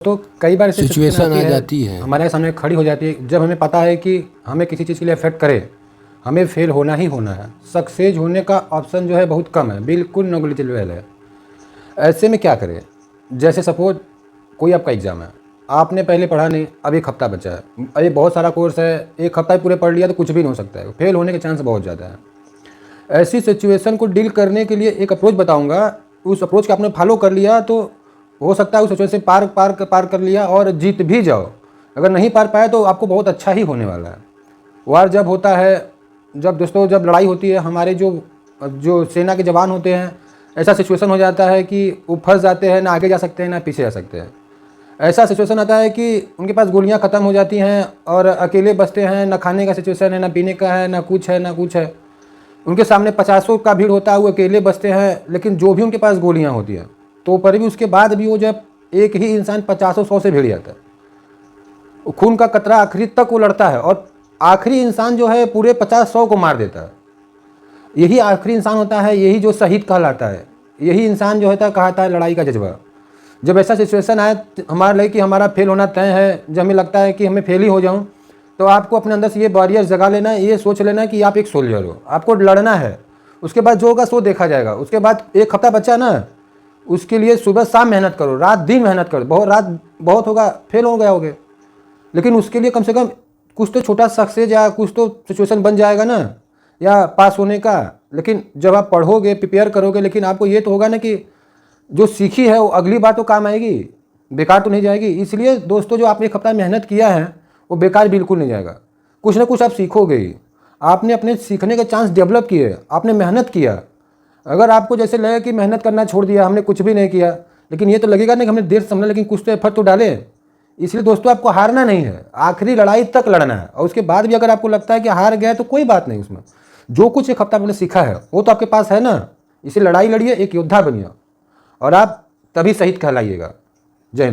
तो कई बार ऐसी सिचुएशन आ जाती है, हमारे सामने खड़ी हो जाती है, जब हमें पता है कि हमें किसी चीज़ के लिए अफेक्ट करे, हमें फेल होना ही होना है। सक्सेस होने का ऑप्शन जो है बहुत कम है, बिल्कुल नेग्लिजिबल है। ऐसे में क्या करें? जैसे सपोज कोई आपका एग्ज़ाम है, आपने पहले पढ़ा नहीं, अब एक हफ्ता बचा है, अरे बहुत सारा कोर्स है, एक हफ्ता ही पूरे पढ़ लिया तो कुछ भी नहीं हो सकता है, फेल होने के चांस बहुत ज़्यादा है। ऐसी सिचुएशन को डील करने के लिए एक अप्रोच बताऊंगा। उस अप्रोच को आपने फॉलो कर लिया तो हो सकता है उस सिचुएशन पार कर लिया और जीत भी जाओ। अगर नहीं पार पाया तो आपको बहुत अच्छा ही होने वाला है। वार जब होता है, जब दोस्तों जब लड़ाई होती है, हमारे जो सेना के जवान होते हैं, ऐसा सिचुएशन हो जाता है कि वो फंस जाते हैं, ना आगे जा सकते हैं ना पीछे जा सकते हैं। ऐसा सिचुएशन आता है कि उनके पास गोलियां ख़त्म हो जाती हैं और अकेले बचते हैं, ना खाने का सिचुएशन है, ना पीने का है, ना कुछ है। उनके सामने 50 का भीड़ होता है, वो अकेले बचते हैं, लेकिन जो भी उनके पास गोलियां होती हैं तो पर भी उसके बाद भी वो जब एक ही इंसान 50-100 से भिड़ जाता है, खून का कतरा आखिरी तक वो लड़ता है और आखिरी इंसान जो है पूरे 50-100 को मार देता है। यही आखिरी इंसान होता है, यही जो शहीद कहलाता है, यही इंसान जो होता है कहता है लड़ाई का जज्बा। जब ऐसा सिचुएशन आए हमारे लिए कि हमारा फेल होना तय है, जब हमें लगता है कि हमें फेल ही हो जाऊं, तो आपको अपने अंदर से ये बैरियर जगा लेना है, ये सोच लेना है कि आप एक सोल्जर हो, आपको लड़ना है। उसके बाद जो होगा सो देखा जाएगा। उसके बाद एक हफ्ता बचा ना, उसके लिए सुबह शाम मेहनत करो, रात दिन मेहनत करो। बहुत होगा, फेल हो गए होगे, लेकिन उसके लिए कम से कम कुछ तो छोटा सक्सेस या कुछ तो सिचुएशन बन जाएगा ना, या पास होने का। लेकिन जब आप पढ़ोगे, प्रिपेयर करोगे, लेकिन आपको ये तो होगा ना कि जो सीखी है वो अगली बार तो काम आएगी, बेकार तो नहीं जाएगी। इसलिए दोस्तों जो आपने एक हफ्ता मेहनत किया है वो बेकार बिल्कुल नहीं जाएगा, कुछ ना कुछ आप सीखोगे ही। आपने अपने सीखने के चांस डेवलप किए, आपने मेहनत किया। अगर आपको जैसे लगे कि मेहनत करना छोड़ दिया, हमने कुछ भी नहीं किया, लेकिन ये तो लगेगा नहीं कि हमने देर समझा, लेकिन कुछ तो एफर्ट तो डाले। इसलिए दोस्तों आपको हारना नहीं है, आखिरी लड़ाई तक लड़ना है। और उसके बाद भी अगर आपको लगता है कि हार गया तो कोई बात नहीं, उसमें जो कुछ एक हफ्ता आपने सीखा है वो तो आपके पास है ना। इसे लड़ाई लड़िए, एक योद्धा बनिए और आप तभी शहीद कहलाइएगा। जय हिंद।